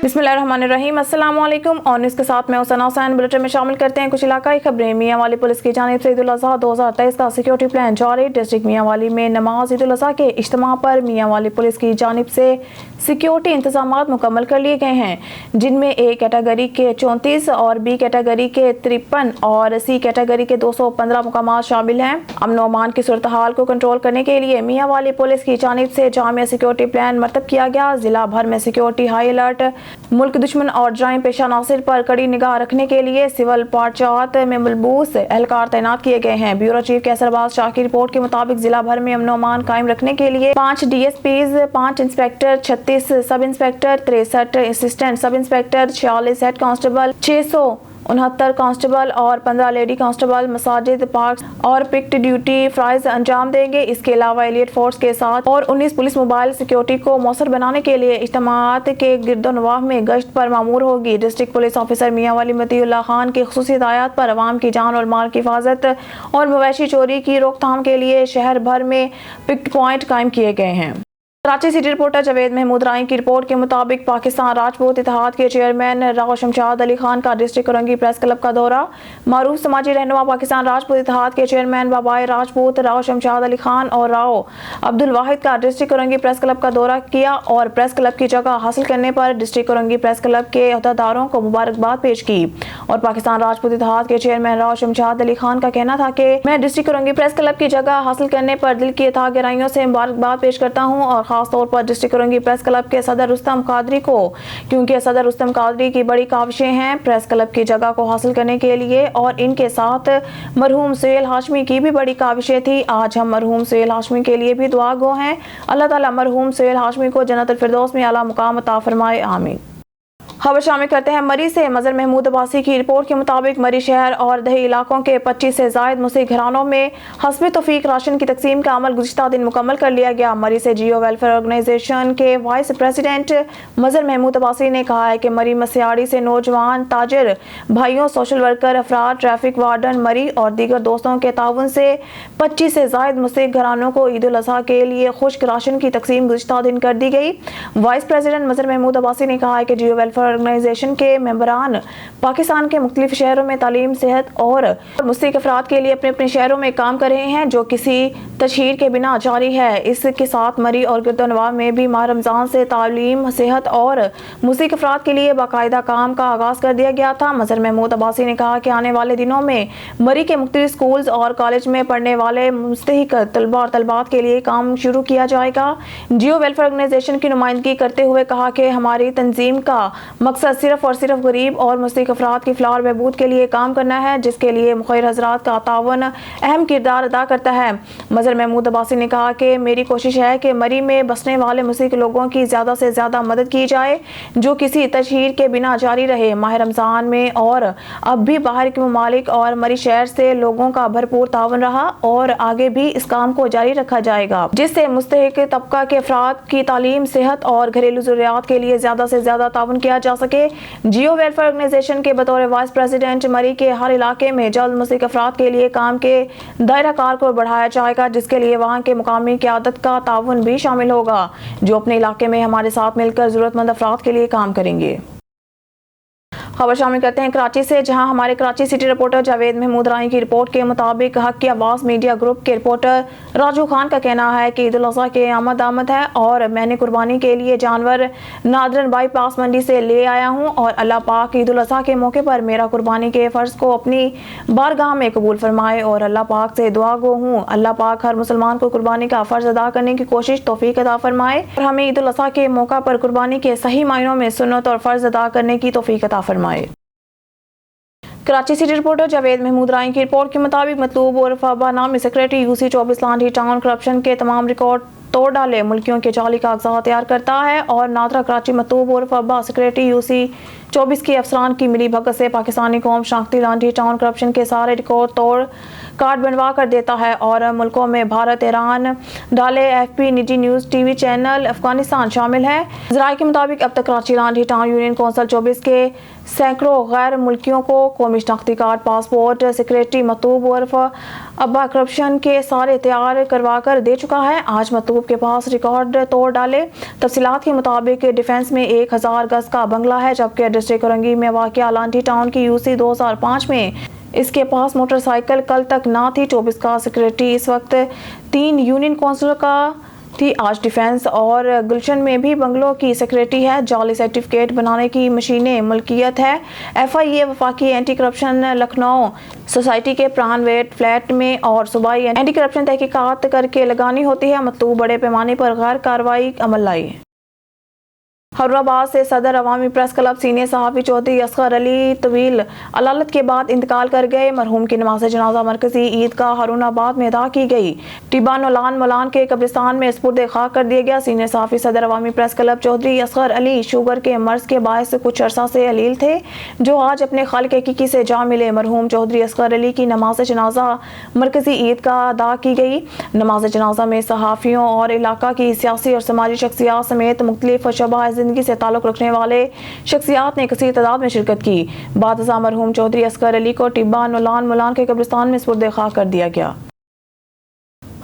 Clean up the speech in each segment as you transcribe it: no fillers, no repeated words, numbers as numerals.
बिस्मिल्लाहिर्रहमानिर्रहीम। अस्सलाम वालेकुम। और इसके साथ मैं हुसैना हुसैन बुलेटिन में शामिल करते हैं कुछ इलाकाई खबरें। मियां वाली पुलिस की जानिब से ईद उल अज़हा 2023 का सिक्योरिटी प्लान जारी। डिस्ट्रिक्ट मियां वाली में नमाज ईद उल अज़हा के इज्तिमा पर मियां वाली पुलिस की जानिब से सिक्योरिटी इंतजामात मुकम्मल कर लिए गए हैं, जिनमें ए कैटेगरी के 34 और बी कैटेगरी के 53 और सी कैटेगरी के 215 मुकामात शामिल हैं। अमन व अमान की सूरत हाल को कंट्रोल करने के लिए मियां वाली पुलिस की जानिब से जामिया सिक्योरिटी प्लान मरतब किया गया। जिला भर में सिक्योरिटी हाई अलर्ट। मुल्क दुश्मन और जराइम पेशा नासिर पर कड़ी निगाह रखने के लिए सिविल पार्चात में मलबूस एहलकार तैनात किए गए हैं। ब्यूरो चीफ कैसरबाज शाह की रिपोर्ट के मुताबिक जिला भर में अमन व अमान कायम रखने के लिए 5 DSPs, 5 inspector, 36 sub inspector, 63 assistant sub inspector, 46 head constable, 669 constable और 15 लेडी कांस्टेबल मसाजिद, पार्क और पिक्ट ड्यूटी फ्राइज अंजाम देंगे। इसके अलावा एलियट फोर्स के साथ और 19 पुलिस मोबाइल सिक्योरिटी को मौसर बनाने के लिए इज्तिमात के गिरदोनवाह में गश्त पर मामूर होगी। डिस्ट्रिक्ट पुलिस ऑफिसर मियां वाली मतीउल्लाह खान की खुसूसी हिदायत पर अवाम की जान और माल की हिफाजत और मवेशी चोरी की रोकथाम के लिए शहर भर में पिक्ट पॉइंट कायम किए गए हैं। कराची सिटी रिपोर्टर जावेद महमूद राय की रिपोर्ट के मुताबिक पाकिस्तान राजपूत इत्तेहाद के चेयरमैन राव शमशाद अली खान का डिस्ट्रिक्ट कोरंगी प्रेस क्लब का दौरा। मारूफ समाजी रहनुमा पाकिस्तान राजपूत इत्तेहाद के चेयरमैन बाबाए राजपूत राव शमशाद अली खान और राव अब्दुल वाहिद का डिस्ट्रिक्ट कोरंगी प्रेस क्लब का दौरा किया और प्रेस क्लब की जगह हासिल करने पर डिस्ट्रिक्ट कोरंगी प्रेस क्लब के अहदेदारों को मुबारकबाद पेश की। और पाकिस्तान राजपूत इत्तेहाद के चेयरमैन राव शमशाद अली खान का कहना था कि मैं डिस्ट्रिक्ट कोरंगी प्रेस क्लब की जगह हासिल करने पर दिल की अथाह गहराइयों से मुबारकबाद पेश करता हूँ और खास तौर पर डिस्ट्रिक्ट कोरंगी प्रेस क्लब के सदर रुस्तम कादरी को, क्योंकि सदर रुस्तम कादरी की बड़ी काविशें हैं प्रेस क्लब की जगह को हासिल करने के लिए और इनके साथ मरहूम सुहेल हाशमी की भी बड़ी काविशें थी। आज हम मरहूम सुहेल हाशमी के लिए भी दुआ गो हैं। अल्लाह ताला मरहूम सुहेल हाशमी को जन्नतुल फिरदौस में आला मुकाम अता फरमाए, आमीन। खबर शामिल करते हैं मरी से। मजर महमूद अब्बासी की रिपोर्ट के मुताबिक मरी शहर और दही इलाकों के 25 से जायद मुस्लिम घरानों में हस्बे तौफीक राशन की तकसीम का अमल गुज़िश्ता दिन मुकम्मल कर लिया गया। मरी से जियो वेलफेयर ऑर्गेनाइजेशन के वाइस प्रेसिडेंट मजर महमूद अब्बासी ने कहा है कि मरी मसियाड़ी से नौजवान ताजिर भाइयों, सोशल वर्कर अफराद, ट्रैफिक वार्डन मरी और दीगर दोस्तों के ताउन से 25 से जायद मुस्लिम घरानों को ईद उल अज़हा के लिए खुश्क राशन की तकसीम गुज़िश्ता दिन कर दी गई। वाइस प्रेसिडेंट मजर महमूद अब्बासी ने कहा है कि जियो वेलफेयर ऑर्गेनाइजेशन के मेंबरान पाकिस्तान के मुख्तलिफ शहरों में तालीम, सेहत और मुस्तहिक अफराद के लिए अपने अपने शहरों में काम कर रहे हैं, जो किसी तशहीर के बिना जारी है। इसके साथ मरी और गिरदोनवाह में भी माह रमजान से तालीम, सेहत और मुस्तहिक अफराद के लिए बाकायदा काम का आगाज कर दिया गया था। मजर महमूद अब्बासी ने कहा कि आने वाले दिनों में मरी के मुख्तलिफ स्कूल्स और कॉलेज में पढ़ने वाले मुस्तहिक तलबा और तलबात के लिए काम शुरू किया जाएगा। जियो वेलफेयर ऑर्गेनाइजेशन की नुमाइंदगी करते हुए कहा कि हमारी तंजीम का मकसद सिर्फ और सिर्फ गरीब और मुस्तहिक अफराद की फलाह और बहबूद के लिए काम करना है, जिसके लिए मुखिर हजरात का तावन अहम किरदार अदा करता है। मजर महमूद अब्बासी ने कहा कि मेरी कोशिश है कि मरी में बसने वाले मुस्तहिक लोगों की ज़्यादा से ज़्यादा मदद की जाए, जो किसी तशहीर के बिना जारी रहे। माह रमज़ान में और अब भी बाहर के ममालिक और मरी शहर से लोगों का भरपूर तावन रहा और आगे भी इस काम को जारी रखा जाएगा, जिससे मुस्तहिक तबका के अफराद की तालीम, सेहत और घरेलू ज़रूरियात के लिए ज़्यादा से ज़्यादा तावन किया जा सके। जियो वेलफेयर ऑर्गेनाइजेशन के बतौर वाइस प्रेसिडेंट मरी के हर इलाके में जल्द मुस्तहिक अफराद के लिए काम के दायरा कार को बढ़ाया जाएगा, जिसके लिए वहाँ के मुकामी क़यादत का ताउन भी शामिल होगा, जो अपने इलाके में हमारे साथ मिलकर ज़रूरतमंद अफराद के लिए काम करेंगे। खबर शामिल करते हैं कराची से, जहां हमारे कराची सिटी रिपोर्टर जावेद महमूद राय की रिपोर्ट के मुताबिक हक की आवाज़ मीडिया ग्रुप के रिपोर्टर राजू खान का कहना है कि ईद उल अज़हा के आमद है और मैंने कुर्बानी के लिए जानवर नादरन बाईपास मंडी से ले आया हूं और अल्लाह पाक ईद उल अज़हा के मौके पर मेरा कुर्बानी के फ़र्ज को अपनी बारगाह में कबूल फरमाए और अल्लाह पाक से दुआ गो हूँ अल्लाह पाक हर मुसलमान को कुर्बानी का फ़र्ज अदा करने की कोशिश तौफीक अता फरमाए और हमें ईद उल अज़हा के मौका पर कुर्बानी के सही मायनों में सुन्नत और फ़र्ज अदा करने की तौफीक अता फरमाए। कराची सिटी रिपोर्टर जावेद महमूद राय की रिपोर्ट के मुताबिक मतलूब और फबा नामी secretary UC 24 Landhi town corruption के तमाम रिकॉर्ड तोड़ डाले मुल्कियों के जाली कागजात तैयार करता है और नादरा कराची मतलूब और फबा सेक्रेटरी UC 24 کے افسران کی ملی بھگت سے پاکستانی قوم شناختی لانڈھی ٹاؤن کرپشن کے سارے ریکارڈ توڑ کارڈ بنوا کر دیتا ہے اور ملکوں میں بھارت، ایران، ڈالے، ایف پی، نجی news T V channel, Afghanistan شامل ہے۔ ذرائع کے مطابق اب تک Karachi Landhi town union council 24 کے سینکڑوں غیر ملکیوں کو قومی شناختی کارڈ، پاسپورٹ، سیکریٹری مطلوب عرف ابا کرپشن کے سارے تیار کروا کر دے چکا ہے۔ آج مطلوب کے پاس ریکارڈ توڑ ڈالے۔ تفصیلات کے مطابق ڈیفنس میں 1000 گز کا بنگلہ ہے، جبکہ ڈسٹرکٹ اورنگی میں واقع لانڈھی ٹاؤن کی UC 2005 میں اس کے پاس موٹر سائیکل کل تک نہ تھی۔ 24 کا سیکریٹری اس وقت 3 یونین کونسل کا تھی۔ آج ڈیفنس اور گلشن میں بھی بنگلوں کی سیکریٹری ہے۔ جعلی سرٹیفکیٹ بنانے کی مشینیں ملکیت ہے۔ FIA وفاقی اینٹی کرپشن لکھنؤ سوسائٹی کے پران ویٹ فلیٹ میں اور صوبائی اینٹی کرپشن تحقیقات کر کے لگانی ہوتی ہے۔ مطلوب بڑے پیمانے پر غیر کارروائی عمل لائی۔ ہارون آباد سے صدر عوامی پریس کلب سینئر صحافی چودھری اصغر علی طویل علالت کے بعد انتقال کر گئے۔ مرحوم کی نماز جنازہ مرکزی عیدگاہ ہارون آباد میں ادا کی گئی۔ ٹیبہ نولان ملان کے قبرستان میں سپرد خاک کر دیا گیا۔ سینئر صحافی صدر عوامی پریس کلب چودھری اصغر علی شوگر کے مرض کے باعث کچھ عرصہ سے علیل تھے، جو آج اپنے خالق حقیقی سے جا ملے۔ مرحوم چودھری اصغر علی کی نماز جنازہ مرکزی عیدگاہ ادا کی گئی۔ نماز جنازہ میں صحافیوں اور علاقہ کی سیاسی اور سماجی شخصیات سمیت مختلف شعبہ زندگی سے تعلق رکھنے والے شخصیات نے کثیر تعداد میں شرکت کی۔ بعد ازاں مرحوم چودھری اصغر علی کو ٹیبہ نولان ملان کے قبرستان میں سپرد خاک کر دیا گیا۔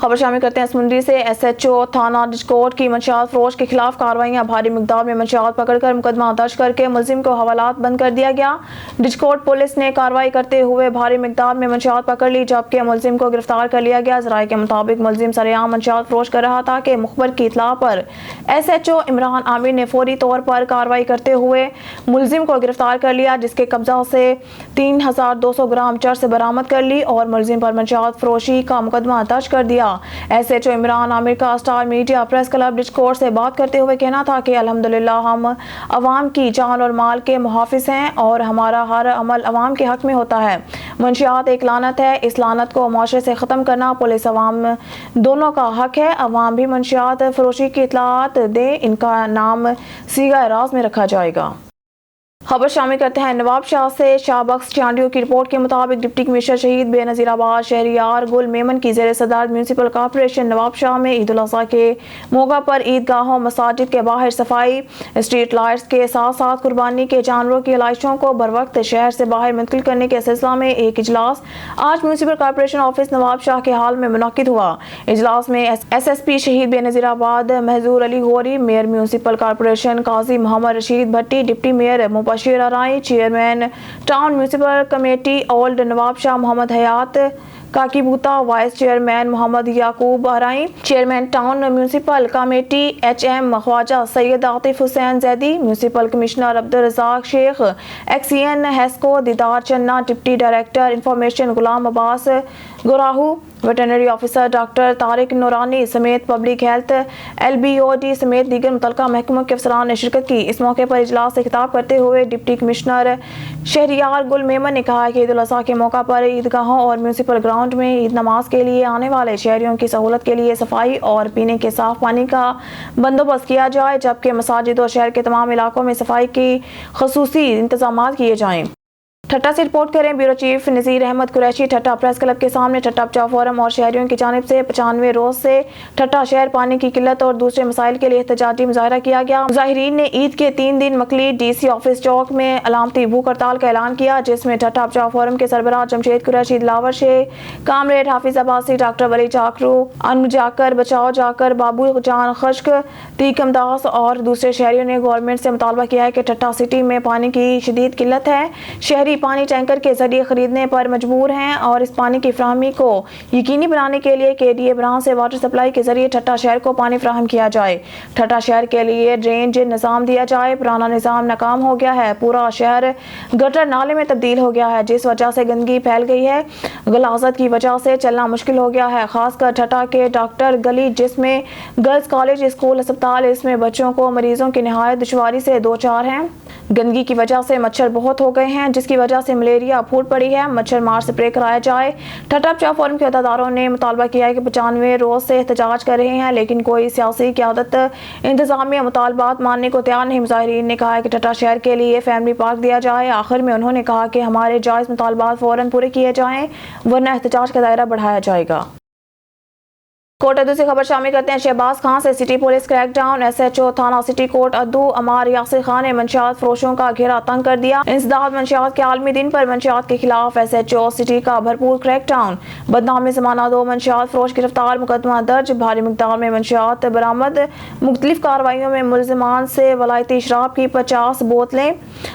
خبر شامل کرتے ہیں سمندری سے۔ SHO تھانہ ڈچکوٹ کی منشیات فروش کے خلاف کارروائیاں۔ بھاری مقدار میں منشیات پکڑ کر مقدمہ درج کر کے ملزم کو حوالات بند کر دیا گیا۔ ڈچکوٹ پولیس نے کارروائی کرتے ہوئے بھاری مقدار میں منشیات پکڑ لی، جبکہ ملزم کو گرفتار کر لیا گیا۔ ذرائع کے مطابق ملزم سرعام منشیات فروش کر رہا تھا کہ مخبر کی اطلاع پر SHO عمران عامر نے فوری طور پر کارروائی کرتے ہوئے ملزم کو گرفتار کر لیا، جس کے قبضہ سے 3200 گرام چرس برآمد کر لی اور ملزم پر منشیات فروشی کا مقدمہ درج کر دیا۔ SHO عمران عامر کا اسٹار میڈیا پریس کلب ڈچکوٹ سے بات کرتے ہوئے کہنا تھا کہ الحمدللہ ہم عوام کی جان اور مال کے محافظ ہیں اور ہمارا ہر عمل عوام کے حق میں ہوتا ہے۔ منشیات ایک لعنت ہے، اس لعنت کو معاشرے سے ختم کرنا پولیس عوام دونوں کا حق ہے۔ عوام بھی منشیات فروشی کی اطلاعات دیں، ان کا نام صیغہ راز میں رکھا جائے گا۔ خبر شامل کرتے ہیں نواب شاہ سے۔ شاہ بخش چانڈیو کی رپورٹ کے مطابق ڈپٹی کمشنر شہید بے نظیر آباد شہریار گل میمن کی زیر صدارت میونسپل کارپوریشن نواب شاہ میں عید الاضحیٰ کے موقع پر عیدگاہوں، مساجد کے باہر صفائی، اسٹریٹ لائٹس کے ساتھ ساتھ قربانی کے جانوروں کی علائشوں کو بروقت شہر سے باہر منتقل کرنے کے سلسلہ میں ایک اجلاس آج میونسپل کارپوریشن آفس نواب شاہ کے ہال میں منعقد ہوا۔ اجلاس میں SSP شہید Benazirabad Mahzoor Ali Ghauri, mayor municipal corporation Qazi Muhammad Rashid Bhatti, deputy mayor Mubashir Arain, chairman town municipal committee old Nawabshah Muhammad Hayat Kaki Bota, vice chairman Muhammad Yaqoob Arain, chairman town municipal committee HM Khawaja Syed Atif Hussain Zaidi, municipal commissioner Abdul Razzaq Sheikh, XEN HESCO Didar Channa, deputy director information Ghulam Abbas Graho, veterinary officer doctor Tariq Noorani سمیت public health LBOD سمیت دیگر متعلقہ محکموں کے افسران نے شرکت کی۔ اس موقع پر اجلاس سے خطاب کرتے ہوئے ڈپٹی کمشنر شہریار گل میمن نے کہا کہ عید الاضحیٰ کے موقع پر عیدگاہوں اور میونسپل گراؤنڈ میں عید نماز کے لیے آنے والے شہریوں کی سہولت کے لیے صفائی اور پینے کے صاف پانی کا بندوبست کیا جائے، جبکہ مساجد اور شہر کے تمام علاقوں میں صفائی کی خصوصی انتظامات کیے جائیں۔ ٹھٹہ سے رپورٹ کریں bureau chief Nazir Ahmed Qureshi. Thatta press club کے سامنے ٹھٹہ بچاؤ فورم اور شہریوں کی جانب سے 95 روز سے ٹھٹہ شہر پانی کی قلت اور دوسرے مسائل کے لیے احتجاجی مظاہرہ کیا گیا۔ مظاہرین نے عید کے 3 دن مکلی DC آفس چوک میں علامتی بھوک ہڑتال کا اعلان کیا، جس میں ٹھٹہ بچاؤ فورم کے سربراہ جمشید قریشی، دلاور شیخ، کامریڈ حافظ عباسی، ڈاکٹر ولی جاکرو، ان جاکر بچاؤ جاکر، بابو جان خشک، تیکم داس اور دوسرے شہریوں نے گورنمنٹ سے مطالبہ کیا ہے کہ ٹھٹہ سٹی میں پانی کی شدید قلت ہے، شہری پانی ٹینکر کے ذریعے خریدنے پر مجبور ہیں اور اس پانی کی فراہمی کو یقینی بنانے کے لیے KDA بران سے واٹر سپلائی کے ذریعے ٹھٹہ شہر کو پانی فراہم کیا جائے۔ ٹھٹہ شہر کے لیے ڈرینج نظام دیا جائے، پرانا نظام ناکام ہو گیا ہے، پورا شہر گٹر نالے میں تبدیل ہو گیا ہے، جس وجہ سے گندگی پھیل گئی ہے، غلاظت کی وجہ سے چلنا مشکل ہو گیا ہے، خاص کر ٹھٹہ کے ڈاکٹر گلی جس میں گرلز کالج، اسکول، ہسپتال، اس میں بچوں کو مریضوں کی نہایت دشواری سے دوچار ہیں۔ گندگی کی وجہ سے مچھر بہت ہو گئے ہیں، جس کی की वजह से मलेरिया फूट पड़ी है, मच्छर मार स्प्रे कराया जाए। ठट्टा बचाव फोरम के अहदेदारों ने मुतालबा किया है कि 95 रोज से एहतजाज कर रहे हैं, लेकिन कोई सियासी क़यादत इंतजामिया मुतालबात मानने को तैयार नहीं। मुजाहिरीन ने कहा है कि ठट्टा शहर के लिए फैमिली पार्क दिया जाए। आखिर में उन्होंने कहा कि हमारे जायज़ मुतालबात फौरन पूरे किए जाएं, वरना एहतजाज का दायरा बढ़ाया जाएगा। कोट अद्दू से खबर शामिल करते हैं। शहबाज खान से सिटी पुलिस क्रैकडाउन। SHO थाना सिटी कोट अद्दू अमार यासिर खान ने मंशियात फरोशों का घेरा तंग कर दिया। इंसदाद मंशियात के आलमी दिन पर मंशियात के खिलाफ SHO सिटी का भरपूर क्रैकडाउन। बदनामी ज़माना 2 मंशियात फरोश गिरफ्तार, मुकदमा दर्ज। भारी मिकदार में मंशियात बरामद। मुख्तलिफ कार्रवाइयों में मुलजिमान से वलायती शराब की 50 बोतलें,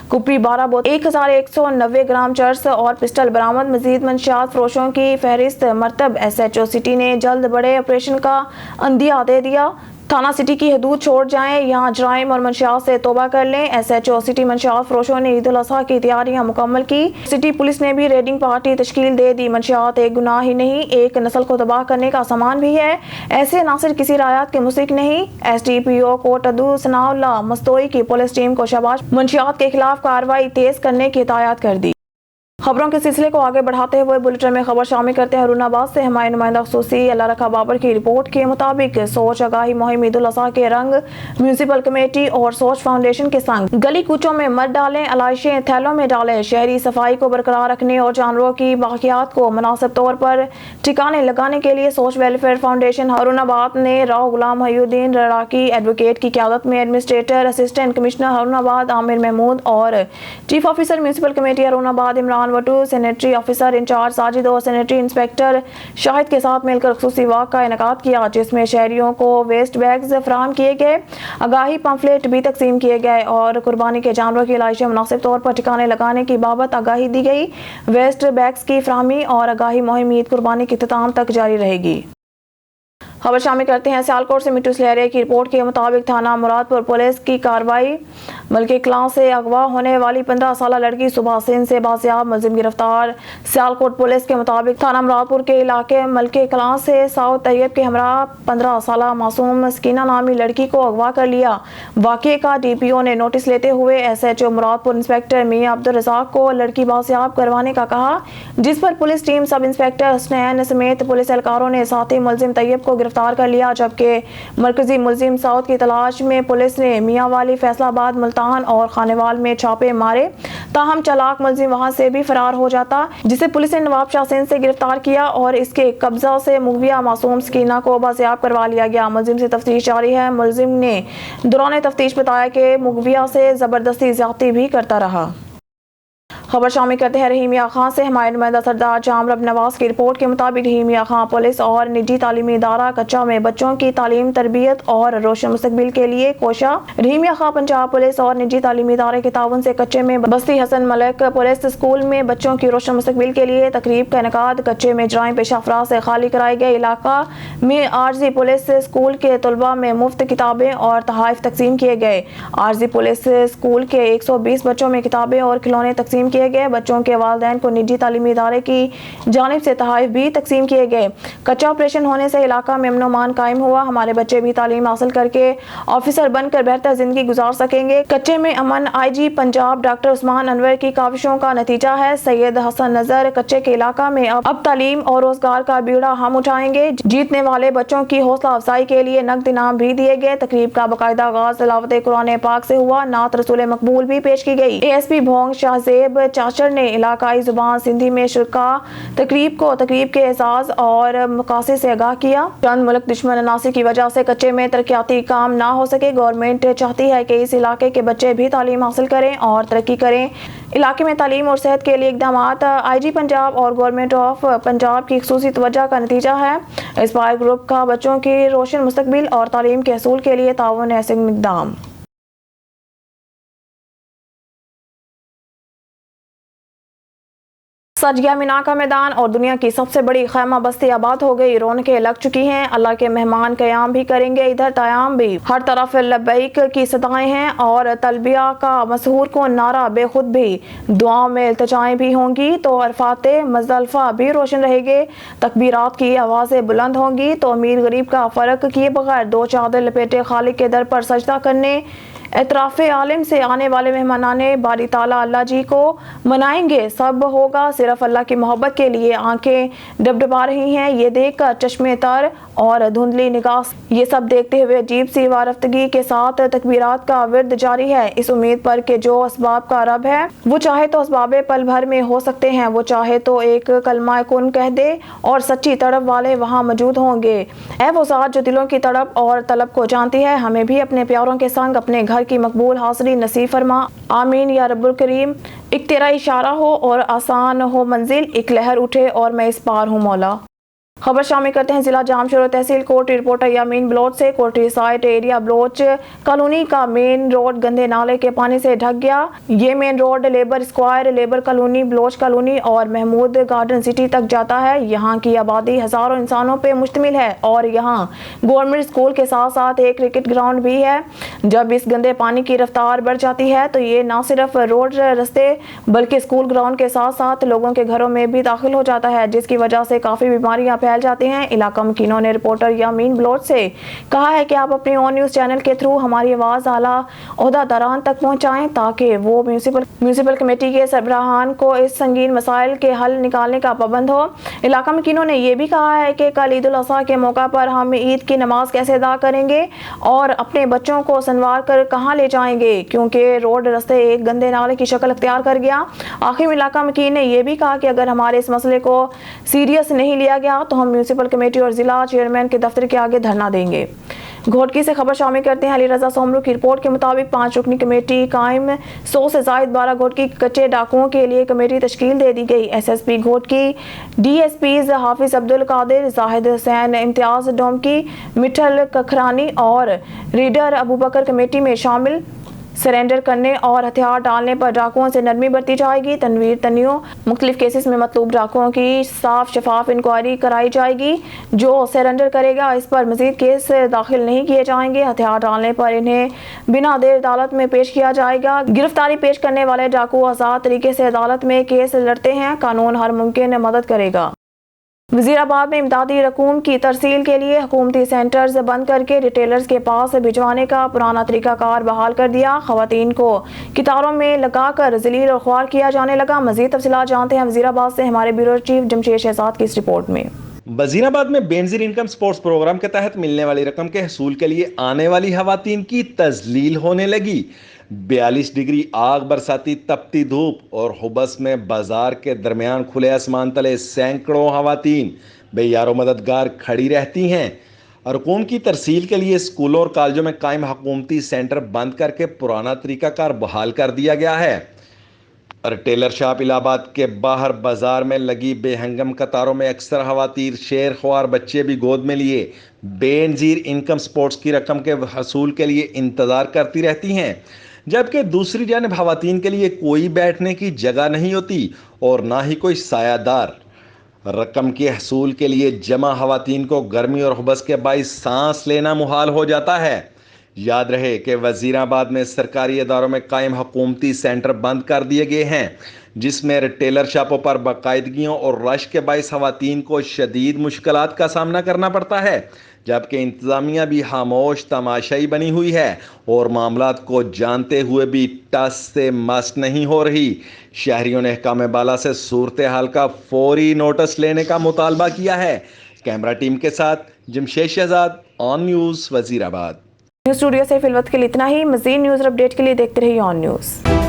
कुप्पी 12 बोतल, 1190 ग्राम चर्स और पिस्टल बरामद। मजीद मंशियात फरोशों की फहरिस्त मरतब। SHO सिटी ने जल्द बड़े ऑपरेशन का अंदिया दे दिया। थाना सिटी की हदूद छोड़ जाएं, यहाँ जराइम और मंशियात से तौबा कर लें। SHO सिटी मंशियात फरोशों ने ईद उल अज़हा की तैयारियां मुकम्मल की। सिटी पुलिस ने भी रेडिंग पार्टी तश्कील दे दी। मंशियात एक गुनाह ही नहीं, एक नस्ल को तबाह करने का सामान भी है। ऐसे नासिर किसी रायत के मुसिक नहीं। SDPO कोट अद्दू सनाउल्लाह मस्तोई की पुलिस टीम को शाबाश, मंशियात के खिलाफ कार्रवाई तेज करने की हिदायत कर दी। खबरों के सिलसिले को आगे बढ़ाते हुए बुलेटिन में खबर शामिल करते हैं। हरुणाबाद से हमारे नुमाइंदा खुसूसी अल्लाह रखा बाबर की रिपोर्ट के मुताबिक सोच आगाही मुहिम ईद उल अज़हा के रंग म्यूनिसिपल कमेटी और सोच फाउंडेशन के संग गली कूचों में मत डालें, अलाइशें थैलों में डालें। शहरी सफाई को बरकरार रखने और जानवरों की बाकियात को मुनासिब तौर पर ठिकाने लगाने के लिए सोच वेलफेयर फाउंडेशन हरुणाबाद ने राव गुलाम मोहिउद्दीन रड़ाकी एडवोकेट की क़यादत में administrator assistant commissioner Harunabad Amir Mehmood और chief officer municipal committee Harunabad Imran Wattoo, sanitary officer in charge Sajid और सैनिटरी इंस्पेक्टर शाहिद के साथ मिलकर खुसूसी वाक का इनेकाद किया, जिसमें शहरियों को वेस्ट बैग्स फराहम किए गए, आगाही पम्फलेट भी तकसीम किए गए और कुर्बानी के जानवरों की लाशें मुनासिब तौर पर ठिकाने लगाने की बाबत आगाही दी गई। वेस्ट बैग्स की फराहमी और आगाही मुहिम ईद कुर्बानी के इख्तिताम तक जारी रहेगी। खबर शामिल करते हैं सियालकोट से। मिट्टू सलेरिया की रिपोर्ट के मुताबिक थाना मुरादपुर पुलिस की कार्रवाई। मलके कलां से अगवा होने वाली 15 साल लड़की सुबह सिंह से बाजियाब, मुलजिम गिरफ्तार। सियालकोट पुलिस के मुताबिक थाना मुरादपुर के इलाके मलके कलां से साउथ तैयब के हमरा 15 साल मासूम सकीना नामी लड़की को अगवा कर लिया। वाक़े का DPO ने नोटिस लेते हुए SHO मुरादपुर इंस्पेक्टर मियां अब्दुल रज़ाक को लड़की बाजियाब करवाने का कहा, जिस पर police team sub inspector Hasnain समेत पुलिस एहलकारों ने साथी मुलजिम तैयब को गिरफ्तार कर लिया। जबकि मरकजी मुलजिम साउथ की तलाश में पुलिस ने मियां वाली, फैसलाबाद, मुल्तान और खानेवाल में छापे मारे, ताहम चालाक मुलजिम वहां से भी फरार हो जाता, जिसे पुलिस ने नवाब शाह सिंध से गिरफ्तार किया और इसके कब्जा से मुगविया मासूम सकीना को बाजियाब करवा लिया गया। मुलजिम से तफ्तीश जारी है। मुलजिम ने दौरान तफ्तीश बताया कि मुगविया से जबरदस्ती ज्यादती भी करता रहा। खबर शामिल करते हैं रहीमिया खान से। हमारे नुमाइंदा सरदार जामरब नवाज की रिपोर्ट के मुताबिक रहीमिया खान पुलिस और निजी तालीमी इदारा कच्चा में बच्चों की तालीम, तरबियत और रोशन मुस्तकबिल के लिए कोशा। रहीमिया खान पंजाब पुलिस और निजी तालीमी इदारे के ताउन से कच्चे में बस्ती हसन मलिक पुलिस स्कूल में बच्चों की रोशन मुस्तकबिल के लिए तकरीब का इनेकाद। कच्चे में जराइम पेशा अफराद से खाली कराए गए इलाका में आरजी पुलिस स्कूल के तलबा में मुफ्त किताबें और तहाइफ तकसीम किए गए। आरजी पुलिस स्कूल के 120 बच्चों में किताबें और खिलौने तकसीम किए गए। बच्चों के वालिदैन को निजी तालीमी इदारे की जानिब से तहाइफ भी तकसीम किए गए। कच्चा ऑपरेशन होने से इलाका में अमन अमान कायम हुआ। हमारे बच्चे भी तालीम हासिल करके ऑफिसर बनकर बेहतर जिंदगी गुजार सकेंगे। कच्चे में अमन IG पंजाब डॉक्टर उस्मान अनवर की काविशों का नतीजा है। सैयद हसन नजर कच्चे के इलाका में अब तालीम और रोजगार का बीड़ा हम उठाएंगे। जीतने वाले बच्चों की हौसला अफजाई के लिए नकद इनाम भी दिए गए। तकरीब का बाकायदा आगाज तिलावत कुरान पाक से हुआ। नात रसूल मकबूल भी पेश की गई। ASP भोंग शाहजेब चाचर ने इलाकाई जुबान सिंधी में शुरका तकरीब के एजाज और मकासद से आगाह किया। चंद मुल्क दुश्मन अनासी की वजह से कच्चे में तरक्याती काम ना हो सके। गवर्नमेंट चाहती है कि इस इलाके के बच्चे भी तालीम हासिल करें और तरक्की करें। इलाके में तालीम और सेहत के लिए इक़दामात IG पंजाब और गवर्नमेंट ऑफ पंजाब की ख़ुसूसी तवज्जो का नतीजा है। इंस्पायर ग्रुप का बच्चों की रोशन मुस्तकबिल और तालीम के हसूल के लिए ताउन ऐसे इक़दाम। सज गया मीना का मैदान और दुनिया की सबसे बड़ी खैमा बस्ती आबाद हो गई। रौनकें लग चुकी हैं। अल्लाह के मेहमान क़याम भी करेंगे, इधर तयाम भी। हर तरफ लब्बैक की सदाएं हैं और तलबिया का मशहूर को नारा बेखुद भी। दुआओं में इल्तिजाएं भी होंगी तो अरफाते मुज़दलिफ़ा भी रोशन रहेंगे। तकबीरात की आवाज़ें बुलंद होंगी तो अमीर गरीब का फ़र्क किए बगैर दो चादर लपेटे खालिक के दर पर सजदा करने اطراف عالم سے آنے والے مہمانان باری تعالیٰ اللہ جی کو منائیں گے، سب ہوگا صرف اللہ کی محبت کے لیے۔ آنکھیں ڈبڈبا رہی ہیں یہ دیکھ کر، چشمے تر اور دھندلی نگاہ، یہ سب دیکھتے ہوئے عجیب سی وارفتگی کے ساتھ تکبیرات کا ورد جاری ہے، اس امید پر کہ جو اسباب کا رب ہے وہ چاہے تو اسباب پل بھر میں ہو سکتے ہیں، وہ چاہے تو ایک کلمہ کن کہہ دے اور سچی تڑپ والے وہاں موجود ہوں گے۔ اے وہ ذات جو دلوں کی تڑپ اور طلب کو جانتی ہے، ہمیں بھی اپنے پیاروں کے سنگ اپنے گھر کی مقبول حاضری نصیب فرما، آمین یا رب الکریم۔ ایک تیرا اشارہ ہو اور آسان ہو منزل، ایک لہر اٹھے اور میں اس پار ہوں مولا۔ خبر شامل کرتے ہیں ضلع جامشورو تحصیل کوٹری رپورٹر یامین بلوچ سے۔ Kotri site area Baloch colony کا مین روڈ گندے نالے کے پانی سے ڈھک گیا۔ یہ main road labour square, labour colony, Baloch colony اور محمود گارڈن سٹی تک جاتا ہے۔ یہاں کی آبادی ہزاروں انسانوں پہ مشتمل ہے اور یہاں گورنمنٹ اسکول کے ساتھ ساتھ ایک کرکٹ گراؤنڈ بھی ہے۔ جب اس گندے پانی کی رفتار بڑھ جاتی ہے تو یہ نہ صرف روڈ رستے بلکہ اسکول گراؤنڈ کے ساتھ ساتھ لوگوں کے گھروں میں بھی داخل ہو جاتا ہے، جس کی وجہ سے کافی بیماریاں پھیل جاتی ہیں۔ علاقہ مکینوں نے رپورٹر یامین بلوچ سے کہا ہے کہ آپ اپنی اون نیوز چینل کے تھرو ہماری آواز اعلیٰ عہدیداران تک پہنچائیں تاکہ وہ میونسپل کمیٹی کے سربراہان کو اس سنگین مسائل کے حل نکالنے کا پابند ہو۔ علاقہ مکینوں نے یہ بھی کہا ہے کہ کل عید الاضحیٰ کے موقع پر ہم عید کی نماز کیسے ادا کریں گے اور اپنے بچوں کو سنوار کر کہاں لے جائیں گے، کیونکہ روڈ رستے ایک گندے نالے کی شکل اختیار کر گیا۔ آخر میں علاقہ مکین نے یہ بھی کہا کہ اگر ہمارے اس مسئلے کو سیریس نہیں لیا گیا تو ہم میونسپل کمیٹی اور ضلع چیئرمین کے دفتر کے آگے دھرنا دیں گے۔ گھوٹکی سے خبر شامل کرتے ہیں۔ علی رضا سومرو کی رپورٹ کے مطابق 5 رکنی کمیٹی قائم، 100 سے زائد 12 گھوٹکی کچے ڈاکوؤں کے لیے کمیٹی تشکیل دے دی گئی۔ S S P Ghotki, D S Ps Hafiz Abdul Qadir, زاہد حسین، امتیاز ڈومکی، مٹھل ککھرانی اور ریڈر ابوبکر کمیٹی میں شامل۔ سرنڈر کرنے اور ہتھیار ڈالنے پر ڈاکوؤں سے نرمی برتی جائے گی۔ تنویر تنیوں مختلف کیسز میں مطلوب ڈاکوؤں کی صاف شفاف انکوائری کرائی جائے گی۔ جو سرنڈر کرے گا اس پر مزید کیس داخل نہیں کیے جائیں گے۔ ہتھیار ڈالنے پر انہیں بنا دیر عدالت میں پیش کیا جائے گا۔ گرفتاری پیش کرنے والے ڈاکو آزاد طریقے سے عدالت میں کیس لڑتے ہیں، قانون ہر ممکن مدد کرے گا۔ وزیر آباد میں امدادی رقوم کی ترسیل کے لیے حکومتی سینٹرز بند کر کے ریٹیلرز کے پاس بھجوانے کا پرانا طریقہ کار بحال کر دیا۔ خواتین کو قطاروں میں لگا کر ذلیل اور خوار کیا جانے لگا۔ مزید تفصیلات جانتے ہیں وزیر آباد سے ہمارے بیورو چیف جمشید شہزاد کی اس رپورٹ میں۔ وزیر آباد میں بے نظیر انکم سپورٹس پروگرام کے تحت ملنے والی رقم کے حصول کے لیے آنے والی خواتین کی تذلیل ہونے لگی۔ 42 ڈگری آگ برساتی تپتی دھوپ اور حبس میں بازار کے درمیان کھلے آسمان تلے سینکڑوں خواتین بے یار و مددگار کھڑی رہتی ہیں۔ رقوم کی ترسیل کے لیے اسکولوں اور کالجوں میں قائم حکومتی سینٹر بند کر کے پرانا طریقہ کار بحال کر دیا گیا ہے۔ ریٹیلر شاپ الہ آباد کے باہر بازار میں لگی بے ہنگم قطاروں میں اکثر خواتین شیر خوار بچے بھی گود میں لیے بے نظیر انکم سپورٹس کی رقم کے حصول کے لیے انتظار کرتی رہتی ہیں، جبکہ دوسری جانب خواتین کے لیے کوئی بیٹھنے کی جگہ نہیں ہوتی اور نہ ہی کوئی سایہ دار۔ رقم کے حصول کے لیے جمع خواتین کو گرمی اور حبس کے باعث سانس لینا محال ہو جاتا ہے۔ یاد رہے کہ وزیر آباد میں سرکاری اداروں میں قائم حکومتی سینٹر بند کر دیے گئے ہیں، جس میں ریٹیلر شاپوں پر باقاعدگیوں اور رش کے باعث خواتین کو شدید مشکلات کا سامنا کرنا پڑتا ہے، جبکہ انتظامیہ بھی خاموش تماشائی بنی ہوئی ہے اور معاملات کو جانتے ہوئے بھی ٹس سے مس نہیں ہو رہی۔ شہریوں نے حکام بالا سے صورتحال کا فوری نوٹس لینے کا مطالبہ کیا ہے۔ کیمرہ ٹیم کے ساتھ جمشید شہزاد، آن نیوز، وزیر آباد۔ نیوز اسٹوڈیو سے فی الوقت کے لیے اتنا ہی۔ مزید نیوز اپڈیٹ کے لیے دیکھتے رہیے آن نیوز۔